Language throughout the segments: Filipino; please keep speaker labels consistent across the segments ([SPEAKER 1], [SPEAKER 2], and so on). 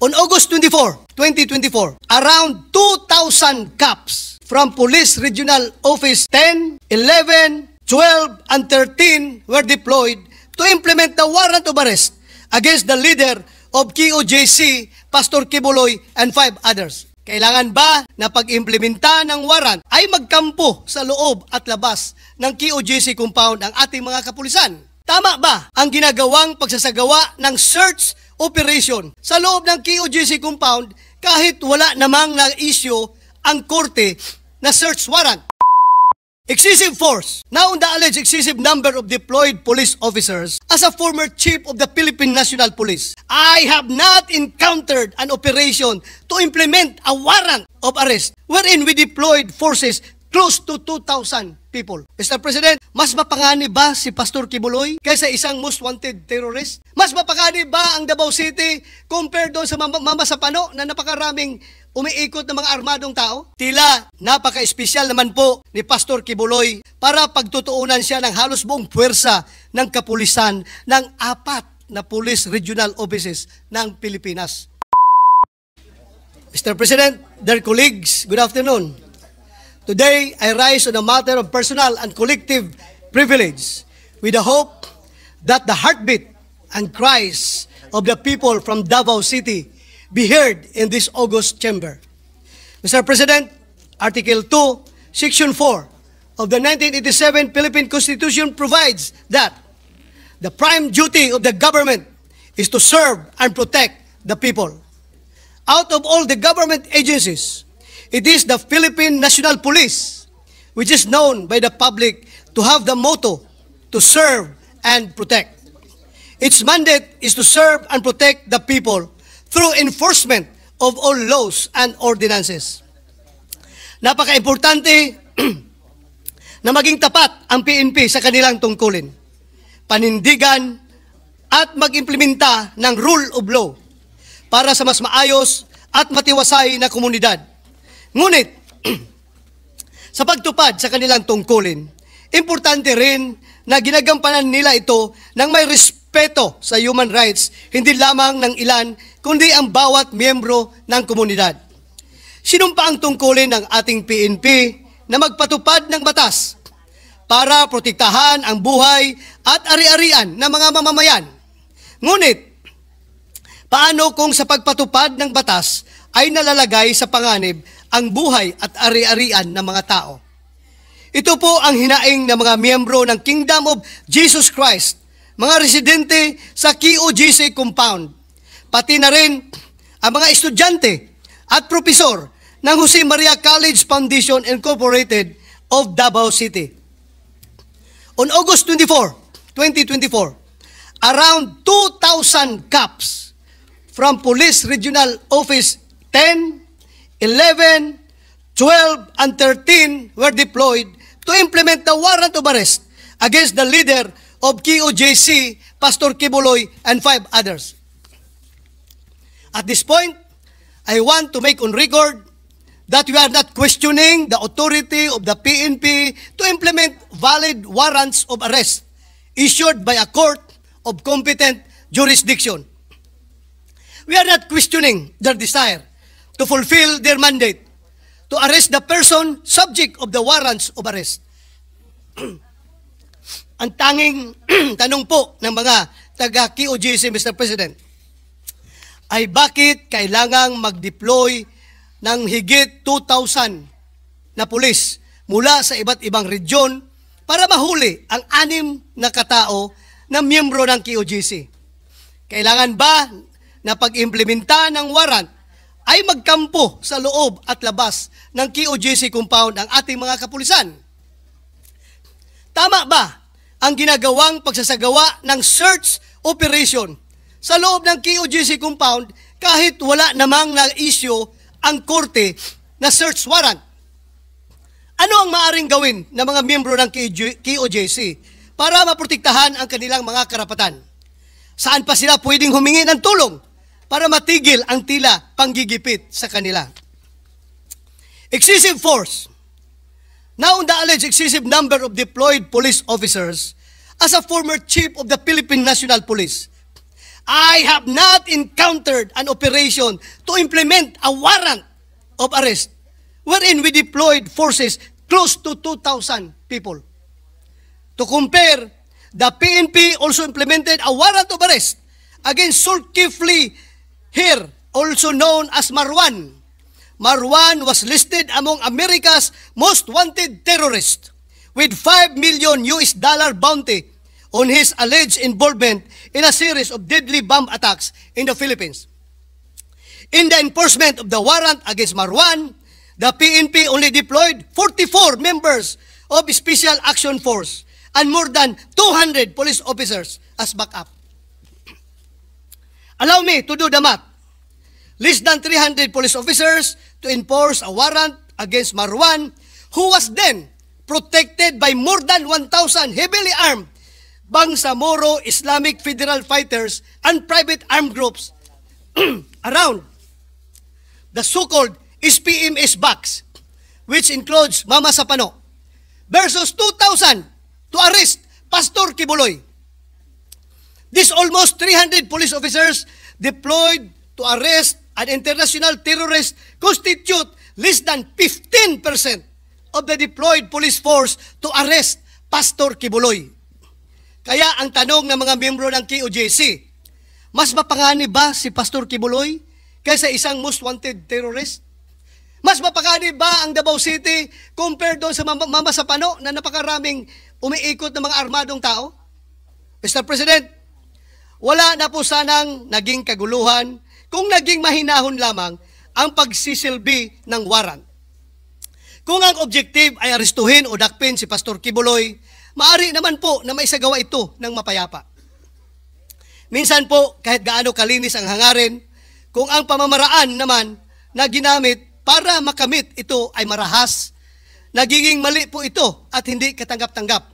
[SPEAKER 1] On August 24, 2024, around 2,000 cops from Police Regional Office 10, 11, 12, and 13 were deployed to implement the warrant of arrest against the leader of KOJC, Pastor Kibuloy, and 5 others. Kailangan ba na pag-implementa ng warrant ay magkampo sa loob at labas ng KOJC compound ang ating mga kapulisan? Tama ba ang ginagawang pagsasagawa ng search operation sa loob ng KOJC compound kahit wala namang na-issue ang korte na search warrant? Excessive force. Now, on the alleged excessive number of deployed police officers, as a former chief of the Philippine National Police, I have not encountered an operation to implement a warrant of arrest wherein we deployed forces close to 2,000 people. Mr. President, mas mapanganib ba si Pastor Kibuloy kaysa isang most wanted terrorist? Mas mapanganib ba ang Davao City compared doon sa Mama Sapano na napakaraming umiikot ng mga armadong tao? Tila napaka-espesyal naman po ni Pastor Kibuloy para pagtutuunan siya ng halos buong puwersa ng kapulisan ng 4 na police regional offices ng Pilipinas. Mr. President, dear colleagues, good afternoon. Today, I rise on a matter of personal and collective privilege with the hope that the heartbeat and cries of the people from Davao City be heard in this august chamber. Mr. President, Article 2, Section 4 of the 1987 Philippine Constitution provides that the prime duty of the government is to serve and protect the people. Out of all the government agencies, it is the Philippine National Police, which is known by the public to have the motto to serve and protect. Its mandate is to serve and protect the people through enforcement of all laws and ordinances. Napaka-importante na maging tapat ang PNP sa kanilang tungkulin, panindigan at mag-implementa ng rule of law para sa mas maayos at matiwasay na komunidad. Ngunit, sa pagtupad sa kanilang tungkulin, importante rin na ginagampanan nila ito ng may respeto sa human rights, hindi lamang ng ilan, kundi ang bawat miyembro ng komunidad. Sinumpa ang tungkulin ng ating PNP na magpatupad ng batas para protektahan ang buhay at ari-arian ng mga mamamayan. Ngunit, paano kung sa pagpatupad ng batas ay nalalagay sa panganib ang buhay at ari-arian ng mga tao? Ito po ang hinaing ng mga miyembro ng Kingdom of Jesus Christ, mga residente sa KOJC compound, pati na rin ang mga estudyante at propesor ng Jose Maria College Foundation Incorporated of Davao City. On August 24, 2024, around 2,000 cops from Police Regional Office 10, 11, 12, and 13 were deployed to implement the warrant of arrest against the leader of KOJC, Pastor Kibuloy, and 5 others. At this point, I want to make on record that we are not questioning the authority of the PNP to implement valid warrants of arrest issued by a court of competent jurisdiction. We are not questioning their desire to fulfill their mandate to arrest the person subject of the warrants of arrest. Ang tanging tanong po ng mga taga-KOJC, Mr. President, ay bakit kailangang mag-deploy ng higit 2,000 na pulis mula sa iba't ibang region para mahuli ang 6 na katao na miyembro ng KOJC? Kailangan ba na pag-implementa ng warrant ay magkampo sa loob at labas ng KOJC compound ang ating mga kapulisan? Tama ba ang ginagawang pagsasagawa ng search operation sa loob ng KOJC compound kahit wala namang na-issue ang korte na search warrant? Ano ang maaaring gawin ng mga miyembro ng KOJC para maprotektahan ang kanilang mga karapatan? Saan pa sila pwedeng humingi ng tulong para matigil ang tila panggigipit sa kanila? Excessive force. Now, on the alleged excessive number of deployed police officers, as a former chief of the Philippine National Police, I have not encountered an operation to implement a warrant of arrest wherein we deployed forces close to 2,000 people. To compare, the PNP also implemented a warrant of arrest against Zulkifli here, also known as Marwan. Marwan was listed among America's most wanted terrorists with $5 million bounty on his alleged involvement in a series of deadly bomb attacks in the Philippines. In the enforcement of the warrant against Marwan, the PNP only deployed 44 members of Special Action Force and more than 200 police officers as backup. Allow me to do the math. Less than 300 police officers to enforce a warrant against Marwan, who was then protected by more than 1,000 heavily armed Bangsamoro Islamic Federal Fighters and private armed groups around the so-called SPMS box, which includes Mama Sapano, versus 2,000 to arrest Pastor Kibuloy. These almost 300 police officers deployed to arrest an international terrorist constitute less than 15% of the deployed police force to arrest Pastor Kibuloy. Kaya ang tanong ng mga miyembro ng KOJC, mas mapanganib ba si Pastor Kibuloy kaysa isang most wanted terrorist? Mas mapanganib ba ang Davao City compared doon sa Mama Sapano na napakaraming umiikot ng mga armadong tao? Mr. President, wala na po sanang naging kaguluhan kung naging mahinahon lamang ang pagsisilbi ng warrant. Kung ang objective ay arestuhin o dakpin si Pastor Kibuloy, maari naman po na maisagawa ito ng mapayapa. Minsan po, kahit gaano kalinis ang hangarin, kung ang pamamaraan naman na ginamit para makamit ito ay marahas, nagiging mali po ito at hindi katanggap-tanggap.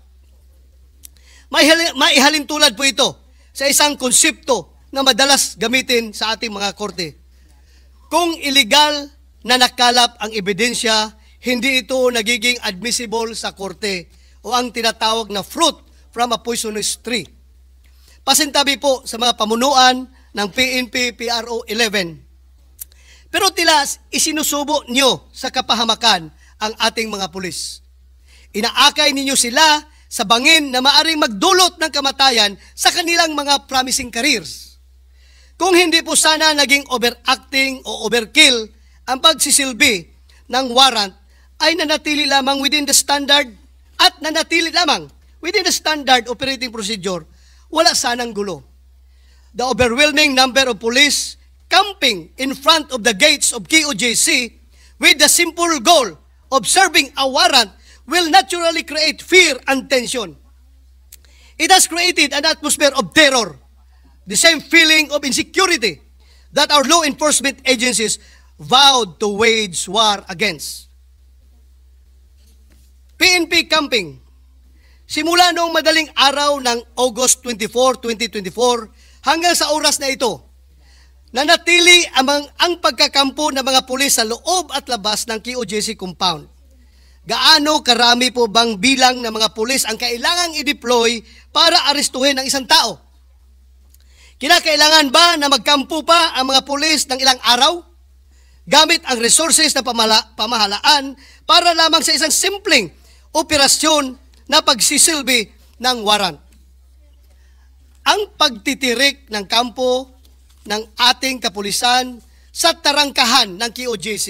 [SPEAKER 1] Maihalin tulad po ito sa isang konsepto na madalas gamitin sa ating mga korte. Kung illegal na nakalap ang ebidensya, hindi ito nagiging admissible sa korte o ang tinatawag na fruit from a poisonous tree. Pasintabi po sa mga pamunuan ng PNP PRO 11. Pero tila isinusubo nyo sa kapahamakan ang ating mga pulis. Inaakay ninyo sila sa bangin na maaring magdulot ng kamatayan sa kanilang mga promising careers. Kung hindi po sana naging overacting o overkill ang pagsisilbi ng warrant, ay nanatili lamang within the standard at nanatili lamang within the standard operating procedure, wala sanang gulo. The overwhelming number of police camping in front of the gates of KOJC with the simple goal of serving a warrant will naturally create fear and tension. It has created an atmosphere of terror, the same feeling of insecurity that our law enforcement agencies vowed to wage war against. PNP camping. Simula noong madaling araw ng August 24, 2024 hanggang sa oras na ito, nanatili ang pagkakampo ng mga pulis sa loob at labas ng KOJC compound. Gaano karami po bang bilang ng mga pulis ang kailangang i-deploy para arestuhin ang isang tao? Kinakailangan ba na magkampo pa ang mga pulis ng ilang araw? Gamit ang resources na pamahalaan para lamang sa isang simpleng operasyon na pagsisilbi ng warrant. Ang pagtitirik ng kampo ng ating kapulisan sa tarangkahan ng KOJC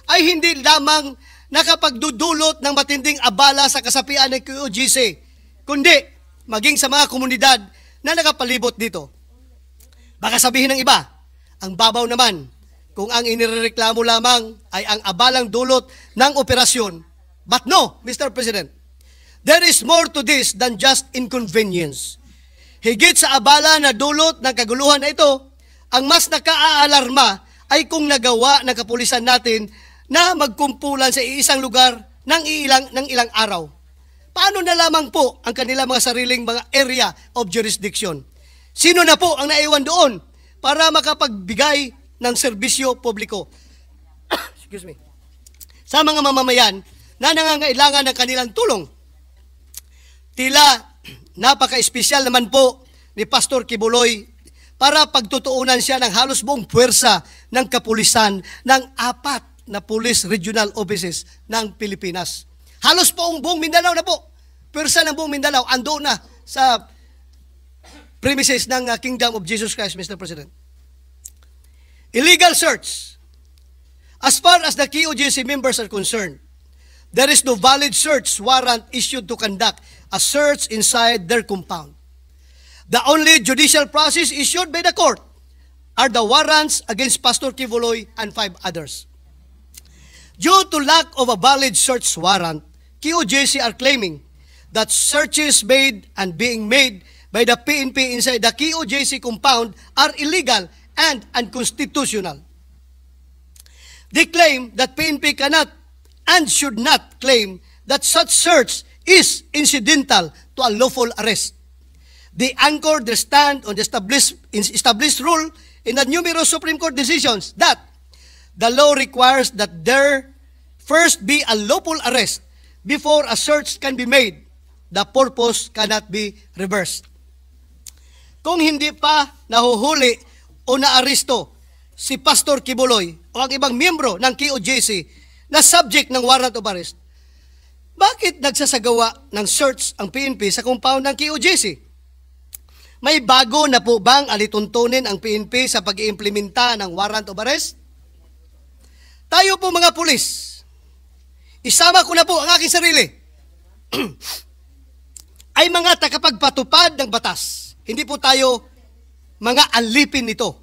[SPEAKER 1] ay hindi lamang nakapagdudulot ng matinding abala sa kasapian ng KOJC, kundi maging sa mga komunidad na nakapalibot dito. Baka sabihin ng iba, ang babaw naman kung ang inireklamo lamang ay ang abalang dulot ng operasyon. But no, Mr. President, there is more to this than just inconvenience. Higit sa abala na dulot ng kaguluhan na ito, ang mas nakaalarma ay kung nagawa ng kapulisan natin na magkumpulan sa isang lugar ng ilang araw. Paano na lamang po ang kanilang mga sariling mga area of jurisdiction? Sino na po ang naiwan doon para makapagbigay ng serbisyo publiko? Excuse me. Sa mga mamamayan na nangangailangan ng kanilang tulong. Tila napaka-espesyal naman po ni Pastor Kibuloy para pagtutuunan siya ng halos buong puwersa ng kapulisan ng 4 na police regional offices ng Pilipinas. Halos po buong Mindanao na po. Puwersa ng buong Mindanao ando na sa premises ng Kingdom of Jesus Christ, Mr. President. Illegal search. As far as the KOJC members are concerned, there is no valid search warrant issued to conduct a search inside their compound. The only judicial process issued by the court are the warrants against Pastor Quiboloy and 5 others. Due to lack of a valid search warrant, KOJC are claiming that searches made and being made by the PNP inside the KOJC compound are illegal and unconstitutional. They claim that PNP cannot and should not claim that such search is incidental to a lawful arrest. They anchor their stand on the established rule in the numerous Supreme Court decisions that the law requires that there first be a lawful arrest before a search can be made. The purpose cannot be reversed. Kung hindi pa nahuhuli o naaresto si Pastor Quiboloy o ang ibang miyembro ng KOJC na subject ng warrant of arrest, bakit nagsasagawa ng search ang PNP sa compound ng KOJC? May bago na po bang alituntunin ang PNP sa pag-iimplementa ng warrant of arrest? Tayo po mga pulis, isama ko na po ang aking sarili, ay mga takapagpatupad ng batas. Hindi po tayo mga alipin nito,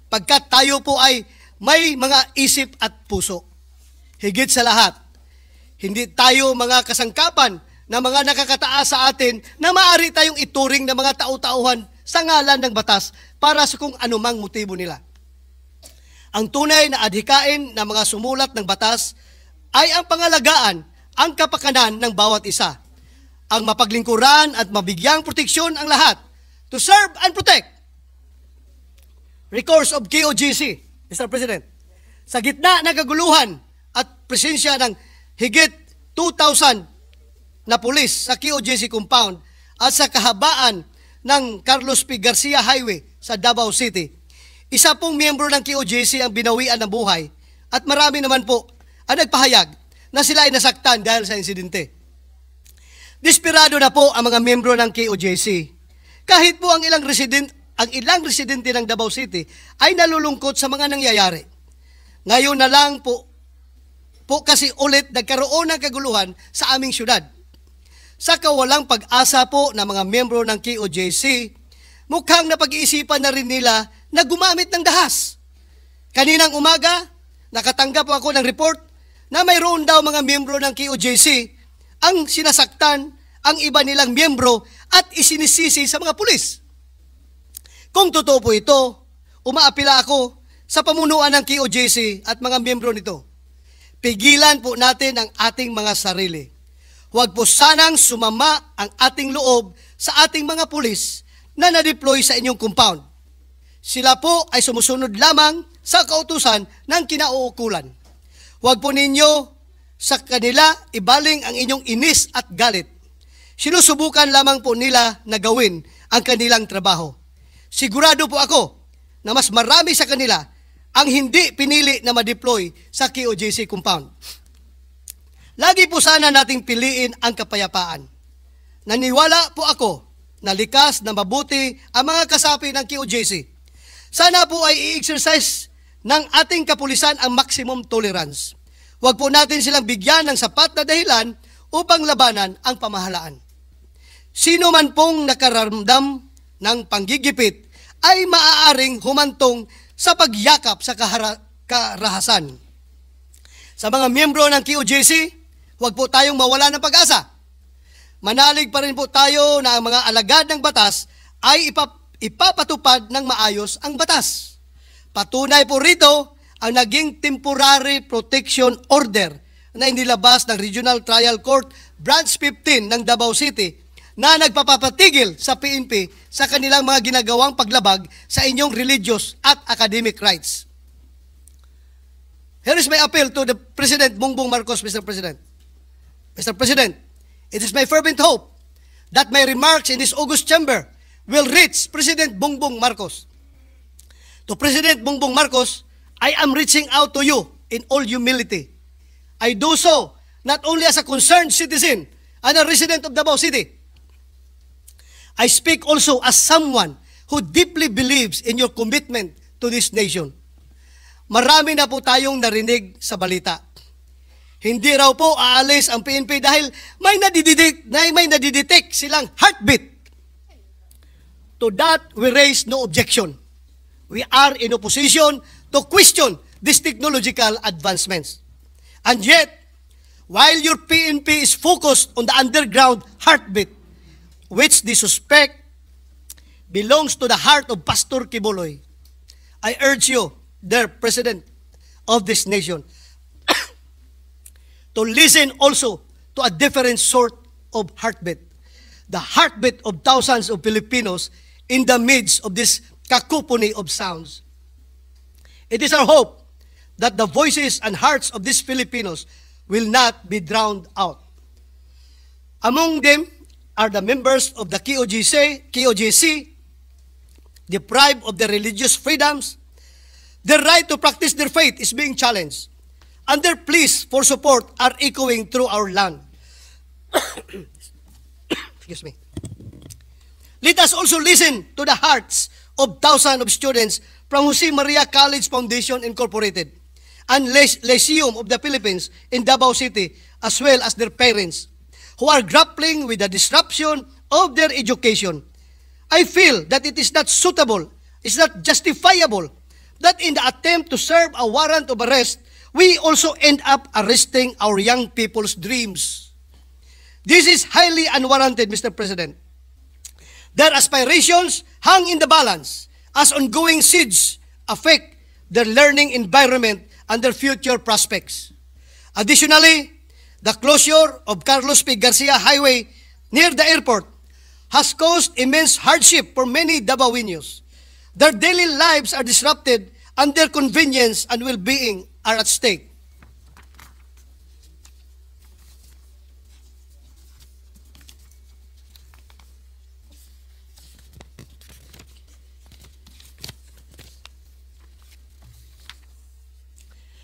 [SPEAKER 1] pagkat tayo po ay may mga isip at puso. Higit sa lahat, hindi tayo mga kasangkapan na mga nakakataas sa atin na maaari tayong ituring na mga tao-tauhan sa ngalan ng batas para sa kung anumang motibo nila. Ang tunay na adhikain ng mga sumulat ng batas ay ang pangalagaan, ang kapakanan ng bawat isa, ang mapaglingkuran at mabigyang proteksyon ang lahat, to serve and protect. Recourse of KOJC, Mr. President. Sa gitna ng kaguluhan at presensya ng higit 2,000 na pulis sa KOJC compound at sa kahabaan ng Carlos P. Garcia Highway sa Davao City, isa pong miyembro ng KOJC ang binawian ng buhay at marami naman po ang nagpahayag na sila ay nasaktan dahil sa insidente. Desperado na po ang mga miyembro ng KOJC. Kahit po ang ilang residente ng Davao City ay nalulungkot sa mga nangyayari. Ngayon na lang po kasi ulit nagkaroon ng kaguluhan sa aming syudad. Sa kawalang pag-asa po ng mga miyembro ng KOJC, mukhang napag-iisipan na rin nila na gumamit ng dahas. Kaninang umaga, nakatanggap po ako ng report na mayroon daw mga miyembro ng KOJC ang sinasaktan ang iba nilang miyembro at isinisisi sa mga pulis. Kung totoo po ito, umaapila ako sa pamunuan ng KOJC at mga miyembro nito. Pigilan po natin ang ating mga sarili. Huwag po sanang sumama ang ating loob sa ating mga pulis na na-deploy sa inyong compound. Sila po ay sumusunod lamang sa kautusan ng kinauukulan. Huwag po ninyo sa kanila ibaling ang inyong inis at galit. Sinusubukan lamang po nila na gawin ang kanilang trabaho. Sigurado po ako na mas marami sa kanila ang hindi pinili na ma-deploy sa KOJC compound. Lagi po sana nating piliin ang kapayapaan. Naniwala po ako na likas na mabuti ang mga kasapi ng KOJC. Sana po ay i-exercise ng ating kapulisan ang maximum tolerance. Huwag po natin silang bigyan ng sapat na dahilan upang labanan ang pamahalaan. Sino man pong nakaramdam ng panggigipit ay maaaring humantong sa pagyakap sa karahasan. Sa mga miyembro ng KOJC, huwag po tayong mawala ng pag-asa. Manalig pa rin po tayo na ang mga alagad ng batas ay ipapatupad ng maayos ang batas. Patunay po rito ang naging temporary protection order na inilabas ng Regional Trial Court Branch 15 ng Davao City na nagpapapatigil sa PNP sa kanilang mga ginagawang paglabag sa inyong religious at academic rights. Here is my appeal to the President Bongbong Marcos, Mr. President. Mr. President, it is my fervent hope that my remarks in this August chamber will reach President Bongbong Marcos. To President Bongbong Marcos, I am reaching out to you in all humility. I do so not only as a concerned citizen and a resident of Davao City. I speak also as someone who deeply believes in your commitment to this nation. Marami na po tayong narinig sa balita. Hindi raw po aalis ang PNP dahil may nadidetect silang heartbeat. To that, we raise no objection. We are in opposition to question these technological advancements. And yet, while your PNP is focused on the underground heartbeat, which they suspect belongs to the heart of Pastor Kibuloy, I urge you, dear President of this nation, to listen also to a different sort of heartbeat, the heartbeat of thousands of Filipinos in the midst of this cacophony of sounds. It is our hope that the voices and hearts of these Filipinos will not be drowned out. Among them are the members of the KOJC, deprived of their religious freedoms. Their right to practice their faith is being challenged, and their pleas for support are echoing through our land. Excuse me. Let us also listen to the hearts of thousands of students from Jose Maria College Foundation Incorporated and Lyceum of the Philippines in Davao City, as well as their parents, who are grappling with the disruption of their education. I feel that it is not suitable, it's not justifiable, that in the attempt to serve a warrant of arrest, we also end up arresting our young people's dreams. This is highly unwarranted, Mr. President. Their aspirations hang in the balance as ongoing siege affect their learning environment and their future prospects. Additionally, the closure of Carlos P. Garcia Highway near the airport has caused immense hardship for many Davaoenos. Their daily lives are disrupted and their convenience and well-being are at stake.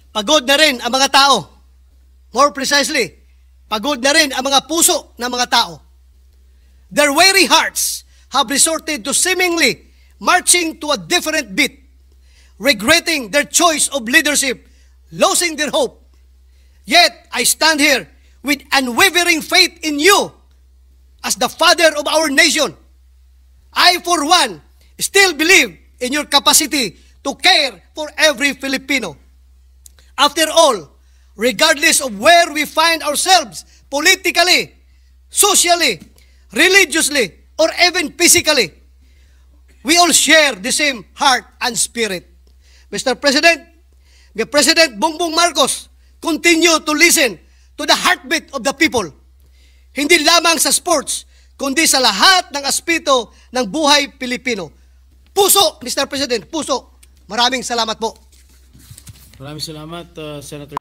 [SPEAKER 1] Pagod na rin ang mga tao. More precisely, pagod na rin ang mga puso ng mga tao. Their weary hearts have resorted to seemingly marching to a different beat, regretting their choice of leadership, losing their hope. Yet, I stand here with unwavering faith in you as the father of our nation. I, for one, still believe in your capacity to care for every Filipino. After all, regardless of where we find ourselves politically, socially, religiously, or even physically, we all share the same heart and spirit. Mr. President, the President Bongbong Marcos continue to listen to the heartbeat of the people. Hindi lamang sa sports, kundi sa lahat ng aspeto ng buhay Pilipino. Puso, Mr. President, puso. Maraming salamat po.
[SPEAKER 2] Maraming salamat, Senator.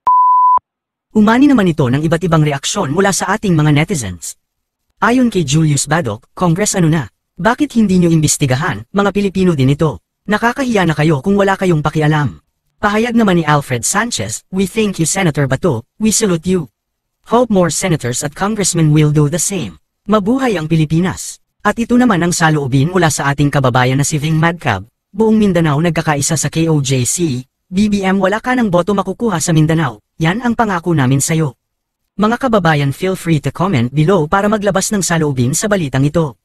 [SPEAKER 3] Umani naman ito ng iba't ibang reaksyon mula sa ating mga netizens. Ayon kay Julius Badok, Congress ano na? Bakit hindi nyo imbestigahan, mga Pilipino din ito? Nakakahiya na kayo kung wala kayong pakialam. Pahayag naman ni Alfred Sanchez, we thank you Senator Bato, we salute you. Hope more senators at congressmen will do the same. Mabuhay ang Pilipinas. At ito naman ang saloobin mula sa ating kababayan na si Ving Madcab, buong Mindanao nagkakaisa sa KOJC, BBM wala ka ng boto makukuha sa Mindanao, yan ang pangako namin sayo. Mga kababayan feel free to comment below para maglabas ng saloobin sa balitang ito.